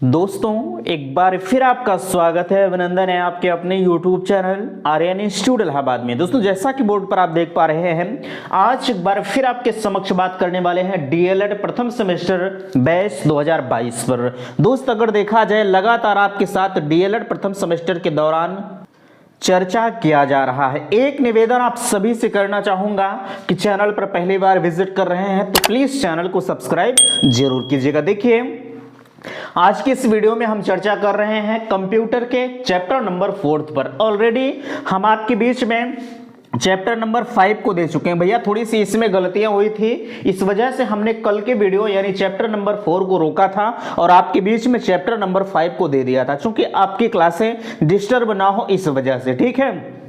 दोस्तों एक बार फिर आपका स्वागत है, अभिनंदन है आपके अपने YouTube channel Aryan institute Allahabad में। दोस्तों जैसा कि बोर्ड पर आप देख पा रहे हैं, आज एक बार फिर आपके समक्ष बात करने वाले हैं डीएलएड प्रथम सेमेस्टर बैच 2022 पर। दोस्त अगर देखा जाए लगातार आपके साथ डीएलएड प्रथम सेमेस्टर के दौरान चर्चा किया जा रहा है। एक निवेदन आप सभी से करना चाहूंगा कि चैनल पर पहली बार विजिट कर रहे हैं तो प्लीज चैनल को सब्सक्राइब जरूर कीजिएगा। देखिए आज की इस वीडियो में हम चर्चा कर रहे हैं कंप्यूटर के चैप्टर नंबर 4 पर। ऑलरेडी हम आपके बीच में चैप्टर नंबर 5 को दे चुके हैं। भैया थोड़ी सी इसमें गलतियां हुई थी, इस वजह से हमने कल के वीडियो यानी चैप्टर नंबर 4 को रोका था और आपके बीच में चैप्टर नंबर 5 को दे दिया था, क्योंकि आपकी क्लासें डिस्टर्ब ना हो इस वजह से। ठीक है,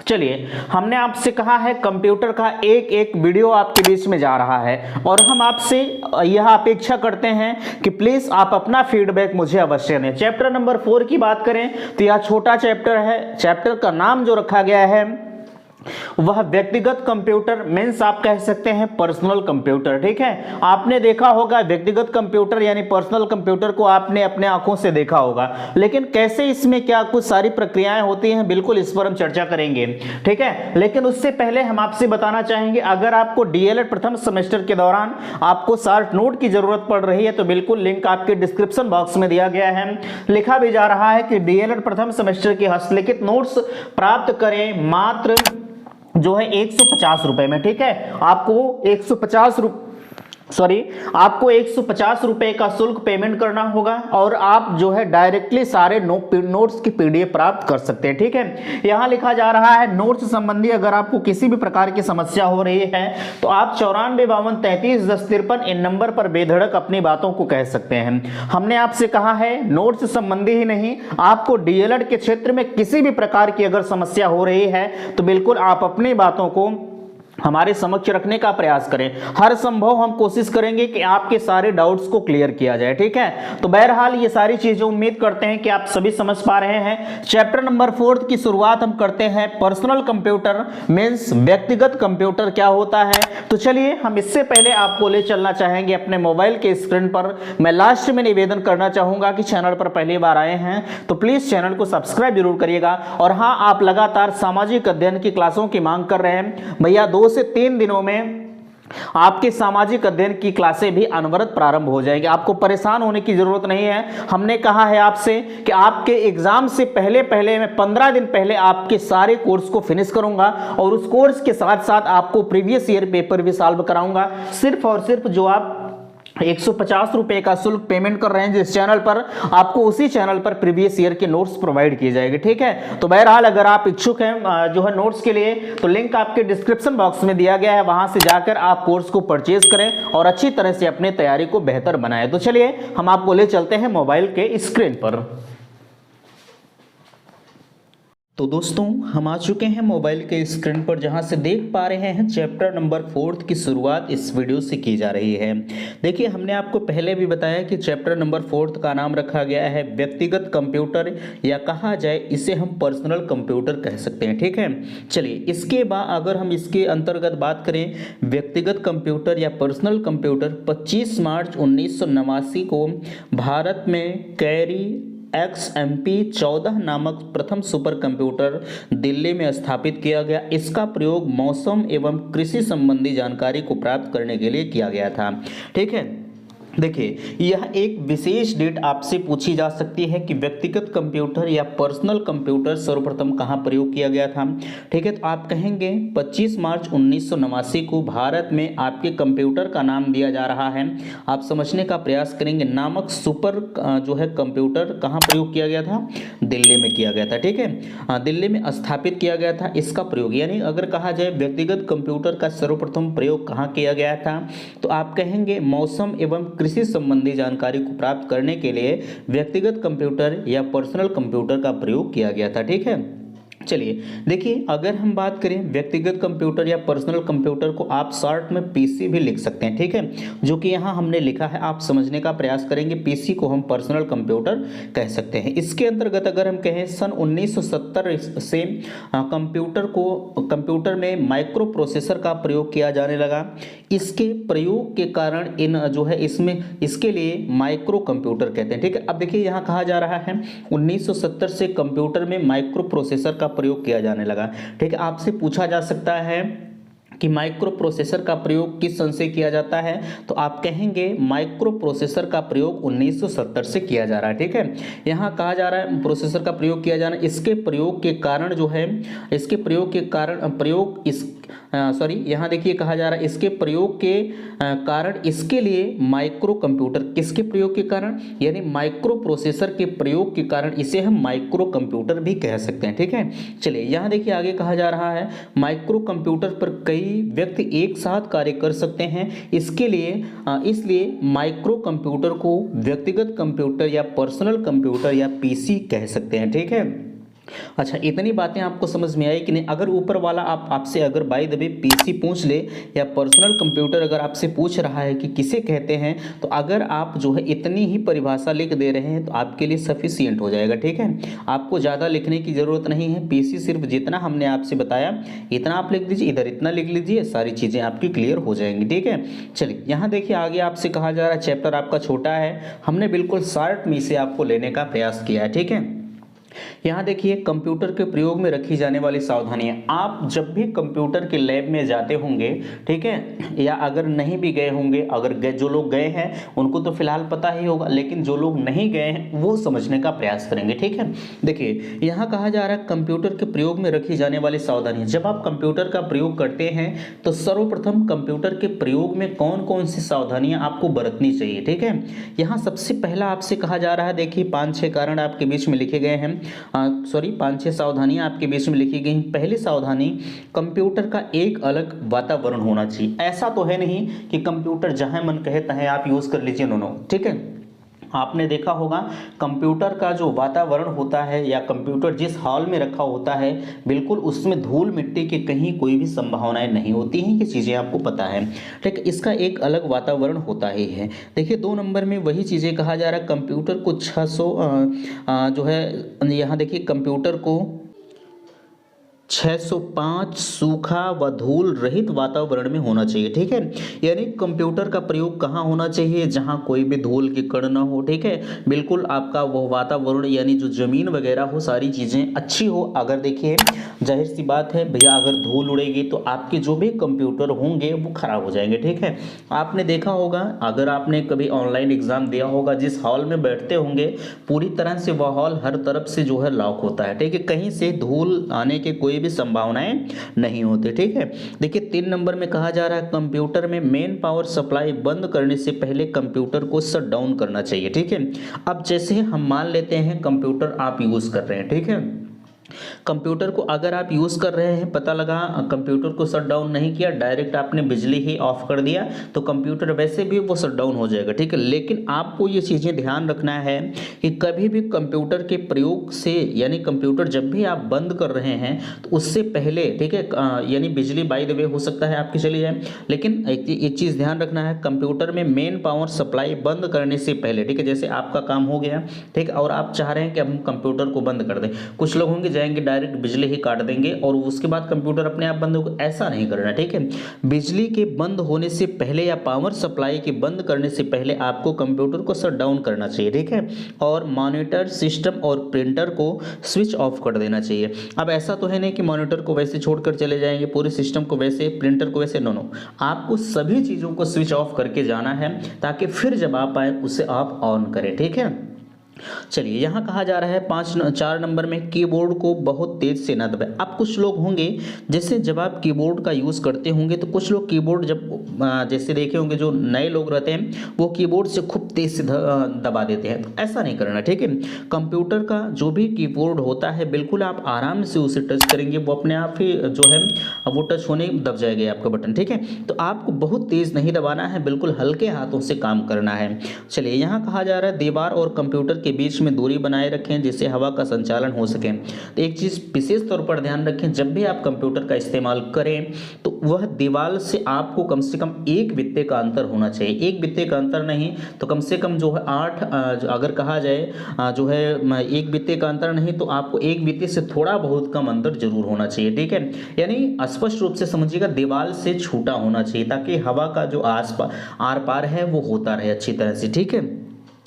चलिए हमने आपसे कहा है कंप्यूटर का एक एक वीडियो आपके बीच में जा रहा है और हम आपसे यह अपेक्षा करते हैं कि प्लीज आप अपना फीडबैक मुझे अवश्य दें। चैप्टर नंबर 4 की बात करें तो यह छोटा चैप्टर है। चैप्टर का नाम जो रखा गया है वह व्यक्तिगत कंप्यूटर मीन्स आप कह सकते हैं पर्सनल कंप्यूटर। ठीक है, आपने देखा होगा व्यक्तिगत कंप्यूटर यानी पर्सनल कंप्यूटर को आपने अपने आंखों से देखा होगा, लेकिन कैसे इसमें क्या कुछ सारी प्रक्रियाएं होती हैं, बिल्कुल इस पर हम चर्चा करेंगे। ठीक है, लेकिन उससे पहले हम आपसे बताना चाहेंगे अगर आपको डीएलएड प्रथम सेमेस्टर के दौरान आपको शॉर्ट नोट की जरूरत पड़ रही है तो बिल्कुल लिंक आपके डिस्क्रिप्शन बॉक्स में दिया गया है। लिखा भी जा रहा है कि डीएलएड प्रथम सेमेस्टर के हस्तलिखित नोट्स प्राप्त करें मात्र जो है 150 रुपए में। ठीक है, आपको 150 रुपए का शुल्क पेमेंट करना होगा और आप जो है डायरेक्टली सारे नोट्स की पीडीएफ प्राप्त कर सकते हैं। ठीक है, यहां लिखा जा रहा है नोट्स संबंधी अगर आपको किसी भी प्रकार की समस्या हो रही है तो आप 9452331053 इन नंबर पर बेधड़क अपनी बातों को कह सकते हैं। हमने आपसे कहा है नोट्स संबंधी ही नहीं, आपको डीएलएड के क्षेत्र में किसी भी प्रकार की अगर समस्या हो रही है तो बिल्कुल आप अपनी बातों को हमारे समक्ष रखने का प्रयास करें। हर संभव हम कोशिश करेंगे कि आपके सारे डाउट्स को क्लियर किया जाए। ठीक है, तो बहरहाल ये सारी चीजें उम्मीद करते हैं कि आप सभी समझ पा रहे हैं। चैप्टर नंबर 4 की शुरुआत हम करते हैं पर्सनल कंप्यूटर मींस व्यक्तिगत कंप्यूटर क्या होता है। तो चलिए हम इससे पहले आपको ले चलना चाहेंगे अपने मोबाइल के स्क्रीन पर। मैं लास्ट में निवेदन करना चाहूंगा कि चैनल पर पहली बार आए हैं तो प्लीज चैनल को सब्सक्राइब जरूर करिएगा। और हाँ, आप लगातार सामाजिक अध्ययन की क्लासों की मांग कर रहे हैं। भैया 2 से 3 दिनों में आपके सामाजिक अध्ययन की क्लासें भी अनवरत प्रारंभ हो जाएंगी। आपको परेशान होने की जरूरत नहीं है। हमने कहा है आपसे कि आपके एग्जाम से पहले मैं 15 दिन पहले आपके सारे कोर्स को फिनिश करूंगा और उस कोर्स के साथ साथ आपको प्रीवियस ईयर पेपर भी सॉल्व कराऊंगा। सिर्फ और सिर्फ जो आप 150 रुपए का शुल्क पेमेंट कर रहे हैं जिस चैनल पर, आपको उसी चैनल पर प्रीवियस ईयर के नोट्स प्रोवाइड किए जाएंगे। ठीक है, तो बहरहाल अगर आप इच्छुक हैं जो है नोट्स के लिए तो लिंक आपके डिस्क्रिप्शन बॉक्स में दिया गया है, वहां से जाकर आप कोर्स को परचेज करें और अच्छी तरह से अपने तैयारी को बेहतर बनाएं। तो चलिए हम आपको ले चलते हैं मोबाइल के स्क्रीन पर। तो दोस्तों हम आ चुके हैं मोबाइल के स्क्रीन पर, जहां से देख पा रहे हैं चैप्टर नंबर 4 की शुरुआत इस वीडियो से की जा रही है। देखिए हमने आपको पहले भी बताया कि चैप्टर नंबर 4 का नाम रखा गया है व्यक्तिगत कंप्यूटर, या कहा जाए इसे हम पर्सनल कंप्यूटर कह सकते हैं। ठीक है, चलिए इसके बाद अगर हम इसके अंतर्गत बात करें व्यक्तिगत कंप्यूटर या पर्सनल कंप्यूटर, 25 मार्च 1989 को भारत में कैरी XMP-14 नामक प्रथम सुपर कंप्यूटर दिल्ली में स्थापित किया गया। इसका प्रयोग मौसम एवं कृषि संबंधी जानकारी को प्राप्त करने के लिए किया गया था। ठीक है, देखिए यह एक विशेष डेट आपसे पूछी जा सकती है कि व्यक्तिगत कंप्यूटर या पर्सनल कंप्यूटर सर्वप्रथम कहां प्रयोग किया गया था। ठीक है, तो आप कहेंगे 25 मार्च 1989 को भारत में आपके कंप्यूटर का नाम दिया जा रहा है। आप समझने का प्रयास करेंगे नामक सुपर जो है कंप्यूटर कहां प्रयोग किया गया था, दिल्ली में किया गया था। ठीक है, दिल्ली में स्थापित किया गया था इसका प्रयोग, यानी अगर कहा जाए व्यक्तिगत कंप्यूटर का सर्वप्रथम प्रयोग कहां किया गया था तो आप कहेंगे मौसम एवं कृषि संबंधी जानकारी को प्राप्त करने के लिए व्यक्तिगत कंप्यूटर या पर्सनल कंप्यूटर का प्रयोग किया गया था। ठीक है, चलिए देखिए, अगर हम बात करें व्यक्तिगत कंप्यूटर या पर्सनल कंप्यूटर को आप शॉर्ट में पीसी भी लिख सकते हैं, ठीक है, जो कि यहाँ हमने लिखा है, आप समझने का प्रयास करेंगे। पीसी को हम पर्सनल कंप्यूटर कह सकते हैं। इसके अंतर्गत अगर हम कहें सन 1970 से कंप्यूटर में माइक्रो प्रोसेसर का प्रयोग किया जाने लगा। इसके प्रयोग के कारण इन जो है इसमें इसके लिए माइक्रो कंप्यूटर कहते हैं, ठीक है। अब देखिए यहाँ कहा जा रहा है 1970 से कंप्यूटर में माइक्रो प्रोसेसर का प्रयोग किया जाने लगा, ठीक है। आपसे पूछा जा सकता है कि माइक्रो प्रोसेसर का प्रयोग किस सन से किया जाता है, तो आप कहेंगे माइक्रो प्रोसेसर का प्रयोग 1970 से किया जा रहा है, ठीक है। यहाँ कहा जा रहा है प्रोसेसर का प्रयोग किया जाना, इसके प्रयोग के कारण जो है, इसके प्रयोग के कारण यहाँ देखिए कहा जा रहा है इसके प्रयोग के कारण इसके लिए माइक्रो कंप्यूटर, किसके प्रयोग के कारण, यानी माइक्रो प्रोसेसर के प्रयोग के कारण इसे हम माइक्रो कंप्यूटर भी कह सकते हैं, ठीक है। चलिए यहाँ देखिए आगे कहा जा रहा है माइक्रो कंप्यूटर पर कई व्यक्ति एक साथ कार्य कर सकते हैं। इसलिए माइक्रो कंप्यूटर को व्यक्तिगत कंप्यूटर या पर्सनल कंप्यूटर या पीसी कह सकते हैं, ठीक है। अच्छा, इतनी बातें आपको समझ में आई कि नहीं। अगर ऊपर वाला आपसे अगर बाय द वे पीसी पूछ ले या पर्सनल कंप्यूटर अगर आपसे पूछ रहा है कि किसे कहते हैं, तो अगर आप जो है इतनी ही परिभाषा लिख दे रहे हैं तो आपके लिए सफिशिएंट हो जाएगा, ठीक है। आपको ज़्यादा लिखने की ज़रूरत नहीं है। पीसी सिर्फ जितना हमने आपसे बताया इतना आप लिख दीजिए, इधर इतना लिख लीजिए, सारी चीज़ें आपकी क्लियर हो जाएंगी, ठीक है। चलिए यहाँ देखिए आगे आपसे कहा जा रहा है, चैप्टर आपका छोटा है, हमने बिल्कुल शॉर्ट में से आपको लेने का प्रयास किया है, ठीक है। यहाँ देखिए कंप्यूटर के प्रयोग में रखी जाने वाली सावधानियां। आप जब भी कंप्यूटर के लैब में जाते होंगे, ठीक है, या अगर नहीं भी गए होंगे, जो लोग गए हैं उनको तो फिलहाल पता ही होगा, लेकिन जो लोग नहीं गए हैं वो समझने का प्रयास करेंगे, ठीक है। देखिए यहाँ कहा जा रहा है कंप्यूटर के प्रयोग में रखी जाने वाली सावधानियां। जब आप कंप्यूटर का प्रयोग करते हैं तो सर्वप्रथम कंप्यूटर के प्रयोग में कौन कौन सी सावधानियां आपको बरतनी चाहिए, ठीक है। यहाँ सबसे पहला आपसे कहा जा रहा है, देखिए 5-6 कारण आपके बीच में लिखे गए हैं, 5-6 सावधानियां आपके बीच में लिखी गई। पहली सावधानी, कंप्यूटर का एक अलग वातावरण होना चाहिए। ऐसा तो है नहीं कि कंप्यूटर जहां मन कहे तहां आप यूज कर लीजिए, नो, ठीक है। आपने देखा होगा कंप्यूटर का जो वातावरण होता है या कंप्यूटर जिस हॉल में रखा होता है, बिल्कुल उसमें धूल मिट्टी की कहीं कोई भी संभावनाएं नहीं होती हैं, ये चीज़ें आपको पता है, ठीक है। इसका एक अलग वातावरण होता ही है। देखिए 2 नंबर में वही चीज़ें कहा जा रहा है, कंप्यूटर को 600 जो है, यहाँ देखिए कंप्यूटर को 605 सूखा व धूल रहित वातावरण में होना चाहिए, ठीक है। यानी कंप्यूटर का प्रयोग कहाँ होना चाहिए, जहाँ कोई भी धूल की कण ना हो, ठीक है। बिल्कुल आपका वो वातावरण यानी जो जमीन वगैरह हो, सारी चीज़ें अच्छी हो। अगर देखिए जाहिर सी बात है भैया, अगर धूल उड़ेगी तो आपके जो भी कंप्यूटर होंगे वो खराब हो जाएंगे, ठीक है। आपने देखा होगा, अगर आपने कभी ऑनलाइन एग्जाम दिया होगा, जिस हॉल में बैठते होंगे पूरी तरह से वह हॉल हर तरफ से जो है लॉक होता है, ठीक है। कहीं से धूल आने के कोई भी संभावनाएं नहीं होती, ठीक है। देखिए 3 नंबर में कहा जा रहा है कंप्यूटर में मेन पावर सप्लाई बंद करने से पहले कंप्यूटर को शट डाउन करना चाहिए, ठीक है। अब जैसे हम मान लेते हैं कंप्यूटर आप यूज कर रहे हैं, ठीक है। कंप्यूटर को अगर आप यूज़ कर रहे हैं, पता लगा कंप्यूटर को शट डाउन नहीं किया, डायरेक्ट आपने बिजली ही ऑफ कर दिया, तो कंप्यूटर वैसे भी वो शट डाउन हो जाएगा, ठीक है। लेकिन आपको ये चीज़ें ध्यान रखना है कि कभी भी कंप्यूटर के प्रयोग से, यानी कंप्यूटर जब भी आप बंद कर रहे हैं तो उससे पहले, ठीक है, यानी बिजली बाय द वे हो सकता है आपकी चली जाए, लेकिन एक चीज़ ध्यान रखना है, कंप्यूटर में मेन पावर सप्लाई बंद करने से पहले, ठीक है, जैसे आपका काम हो गया, ठीक, और आप चाह रहे हैं कि हम कंप्यूटर को बंद कर दें, कुछ लोग होंगे जाएंगे डायरेक्ट बिजली ही काट देंगे और उसके बाद कंप्यूटर अपने आप बंद होगा, ऐसा नहीं करना, ठीक है। बिजली के बंद होने से पहले या पावर सप्लाई के बंद करने से पहले आपको कंप्यूटर को शट डाउन करना चाहिए, ठीक है। और मॉनिटर, सिस्टम और प्रिंटर को स्विच ऑफ कर देना चाहिए। अब ऐसा तो है नहीं कि मॉनिटर को वैसे छोड़कर चले जाएंगे, पूरे सिस्टम को वैसे, प्रिंटर को वैसे, नो, आपको सभी चीज़ों को स्विच ऑफ करके जाना है ताकि फिर जब आप आए उसे आप ऑन करें, ठीक है। चलिए यहाँ कहा जा रहा है 4 नंबर में कीबोर्ड को बहुत तेज से ना दबाएं। अब कुछ लोग होंगे जैसे जब आप कीबोर्ड का यूज़ करते होंगे तो कुछ लोग कीबोर्ड जब जैसे देखे होंगे, जो नए लोग रहते हैं वो कीबोर्ड से खूब तेज से दबा देते हैं, तो ऐसा नहीं करना, ठीक है। कंप्यूटर का जो भी कीबोर्ड होता है बिल्कुल आप आराम से उसे टच करेंगे, वो अपने आप ही जो है वो टच होने दब जाएगा आपका बटन, ठीक है। तो आपको बहुत तेज नहीं दबाना है, बिल्कुल हल्के हाथों से काम करना है। चलिए यहाँ कहा जा रहा है दीवार और कंप्यूटर के बीच में दूरी बनाए रखें जिससे हवा का संचालन हो सके। तो एक चीज़ विशेष तौर पर ध्यान रखें, जब भी आप कंप्यूटर का इस्तेमाल करें तो वह दीवार से आपको कम से कम 1 बित्ते का अंतर होना चाहिए। 1 बित्ते का अंतर नहीं तो कम से कम जो है 8 अगर कहा जाए जो है 1 बित्ते का अंतर नहीं तो आपको 1 बित्ते से थोड़ा बहुत कम अंतर जरूर होना चाहिए, ठीक है। यानी स्पष्ट रूप से समझिएगा, दीवार से छूटा होना चाहिए ताकि हवा का जो आर पार है वो होता रहे अच्छी तरह से, ठीक है।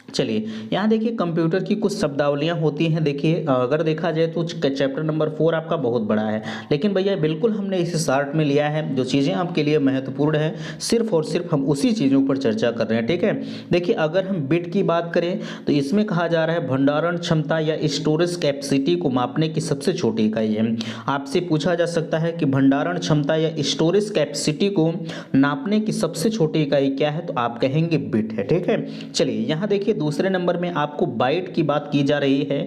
चलिए यहाँ देखिए कंप्यूटर की कुछ शब्दावलियाँ होती हैं। देखिए अगर देखा जाए तो चैप्टर नंबर 4 आपका बहुत बड़ा है, लेकिन भैया बिल्कुल हमने इसे शार्ट में लिया है। जो चीज़ें आपके लिए महत्वपूर्ण है सिर्फ और सिर्फ हम उसी चीज़ों पर चर्चा कर रहे हैं, ठीक है। देखिए अगर हम बिट की बात करें तो इसमें कहा जा रहा है भंडारण क्षमता या स्टोरेज कैपेसिटी को मापने की सबसे छोटी इकाई है। आपसे पूछा जा सकता है कि भंडारण क्षमता या स्टोरेज कैपेसिटी को नापने की सबसे छोटी इकाई क्या है, तो आप कहेंगे बिट है, ठीक है। चलिए यहाँ देखिए दूसरे नंबर में आपको बाइट की बात की जा रही है।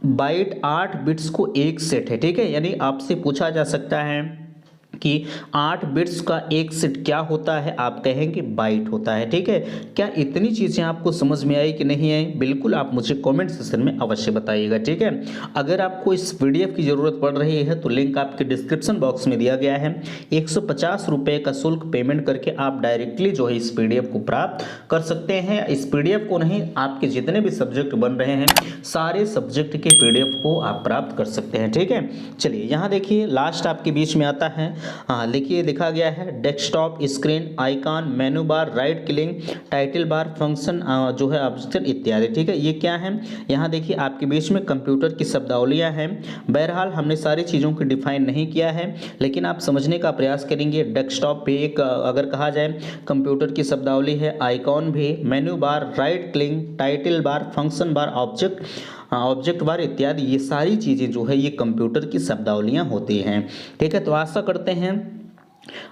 बाइट 8 बिट्स को एक सेट है, ठीक है। यानी आपसे पूछा जा सकता है कि 8 बिट्स का एक सेट क्या होता है, आप कहेंगे बाइट होता है, ठीक है। क्या इतनी चीज़ें आपको समझ में आई कि नहीं आई, बिल्कुल आप मुझे कमेंट सेक्शन में अवश्य बताइएगा, ठीक है। अगर आपको इस पीडीएफ की ज़रूरत पड़ रही है तो लिंक आपके डिस्क्रिप्शन बॉक्स में दिया गया है। 150 रुपये का शुल्क पेमेंट करके आप डायरेक्टली जो है इस पीडीएफ को प्राप्त कर सकते हैं। इस पीडीएफ को नहीं, आपके जितने भी सब्जेक्ट बन रहे हैं सारे सब्जेक्ट के पीडीएफ को आप प्राप्त कर सकते हैं, ठीक है। चलिए यहाँ देखिए लास्ट आपके बीच में आता है, हाँ देखिए लिखा गया है डेस्कटॉप स्क्रीन आइकॉन मेनू bar right click title bar function जो है ऑप्शन इत्यादि, ठीक है। ये क्या है, यहाँ देखिए आपके बीच में कंप्यूटर की शब्दावलियाँ हैं। बहरहाल हमने सारी चीज़ों को डिफाइन नहीं किया है, लेकिन आप समझने का प्रयास करेंगे। डेस्कटॉप पे एक अगर कहा जाए कंप्यूटर की शब्दावली है, आइकॉन भी, menu bar, right click, title bar, function bar, object bar इत्यादि, ये सारी चीज़ें जो है ये कंप्यूटर की शब्दावलियाँ होती हैं, ठीक है। तो आशा करते हैं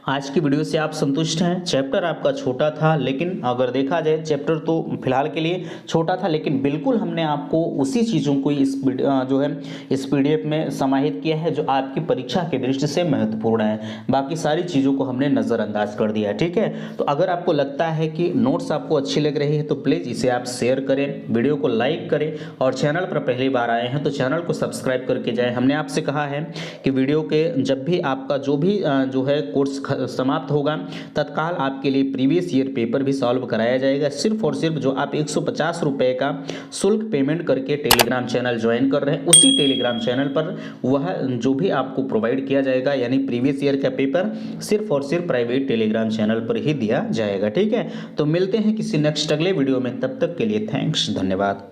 आज की वीडियो से आप संतुष्ट हैं। चैप्टर आपका छोटा था, लेकिन अगर देखा जाए चैप्टर तो फिलहाल के लिए छोटा था, लेकिन बिल्कुल हमने आपको उसी चीज़ों को इस जो है इस पीडीएफ में समाहित किया है जो आपकी परीक्षा की दृष्टि से महत्वपूर्ण है। बाकी सारी चीज़ों को हमने नज़रअंदाज कर दिया है, ठीक है। तो अगर आपको लगता है कि नोट्स आपको अच्छी लग रही है तो प्लीज़ इसे आप शेयर करें, वीडियो को लाइक करें, और चैनल पर पहली बार आए हैं तो चैनल को सब्सक्राइब करके जाएँ। हमने आपसे कहा है कि वीडियो के जब भी आपका जो भी जो है कोर्स समाप्त होगा तत्काल आपके लिए प्रीवियस ईयर पेपर भी सॉल्व कराया जाएगा। सिर्फ और सिर्फ जो आप 150 रुपये का शुल्क पेमेंट करके टेलीग्राम चैनल ज्वाइन कर रहे हैं, उसी टेलीग्राम चैनल पर वह जो भी आपको प्रोवाइड किया जाएगा, यानी प्रीवियस ईयर का पेपर सिर्फ और सिर्फ प्राइवेट टेलीग्राम चैनल पर ही दिया जाएगा, ठीक है। तो मिलते हैं किसी नेक्स्ट अगले वीडियो में, तब तक के लिए थैंक्स, धन्यवाद।